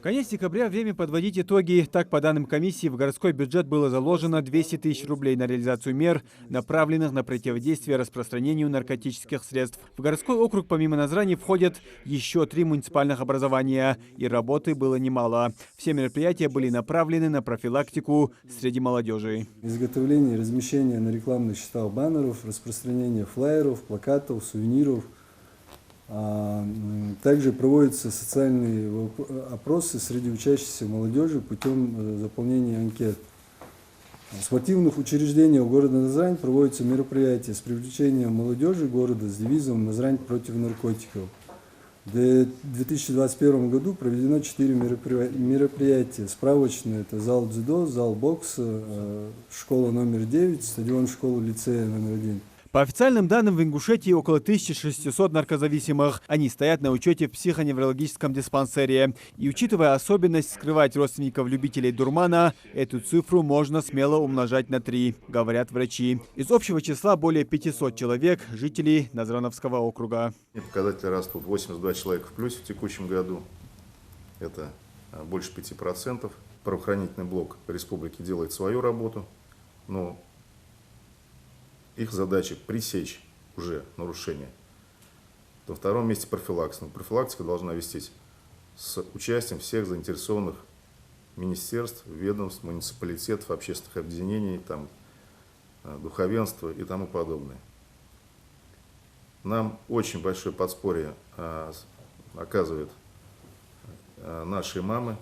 Конец декабря – время подводить итоги. Так, по данным комиссии, в городской бюджет было заложено 200 тысяч рублей на реализацию мер, направленных на противодействие распространению наркотических средств. В городской округ помимо Назрани входят еще 3 муниципальных образования, и работы было немало. Все мероприятия были направлены на профилактику среди молодежи. Изготовление и размещение на рекламных счетах баннеров, распространение флаеров, плакатов, сувениров. Также проводятся социальные опросы среди учащейся молодежи путем заполнения анкет. В спортивных учреждениях города Назрань проводятся мероприятия с привлечением молодежи города с девизом «Назрань против наркотиков». В 2021 году проведено 4 мероприятия. Справочные – это зал дзюдо, зал бокса, школа номер 9, стадион школы-лицея номер 1. По официальным данным, в Ингушетии около 1600 наркозависимых. Они стоят на учете в психоневрологическом диспансере. И учитывая особенность скрывать родственников любителей дурмана, эту цифру можно смело умножать на 3, говорят врачи. Из общего числа более 500 человек – жителей Назрановского округа. Показатели растут. 82 человека в плюсе в текущем году. Это больше 5%. Правоохранительный блок республики делает свою работу, но их задача пресечь уже нарушения. На втором месте профилактика. Профилактика должна вестись с участием всех заинтересованных министерств, ведомств, муниципалитетов, общественных объединений, духовенства и тому подобное. Нам очень большое подспорье оказывают наши имамы.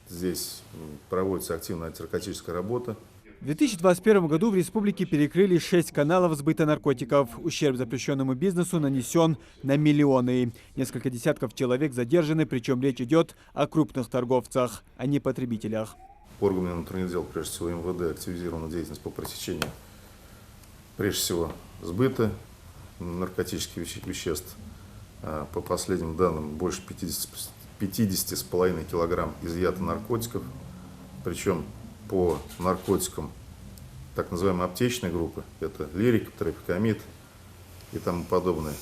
Здесь проводится активная антинаркотическая работа. В 2021 году в республике перекрыли 6 каналов сбыта наркотиков. Ущерб запрещенному бизнесу нанесен на миллионы. Несколько десятков человек задержаны, причем речь идет о крупных торговцах, а не потребителях. Органами внутренних дел, прежде всего МВД, активизирована деятельность по пресечению, прежде всего, сбыта наркотических веществ. По последним данным, больше 50,5 килограмм изъято наркотиков, причем по наркотикам так называемой аптечной группы, это лирик, тропикамид и тому подобное.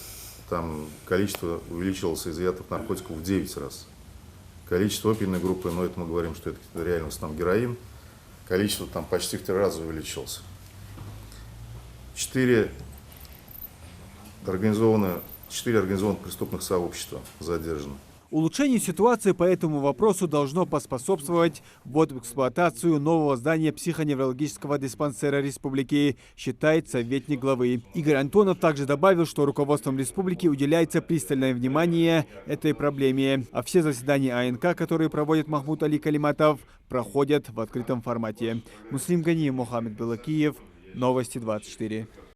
Там количество увеличилось изъятых наркотиков в 9 раз. Количество опийной группы, но это мы говорим, что это реально в основном героин, количество там почти в 3 раза увеличилось. 4 организованных преступных сообщества задержаны. Улучшению ситуации по этому вопросу должно поспособствовать ввод в эксплуатацию нового здания психоневрологического диспансера республики, считает советник главы. Игорь Антонов также добавил, что руководством республики уделяется пристальное внимание этой проблеме, а все заседания АНК, которые проводит Махмуд Али Калиматов, проходят в открытом формате. Муслим Ганиев, Мухаммед Белакиев, Новости 24.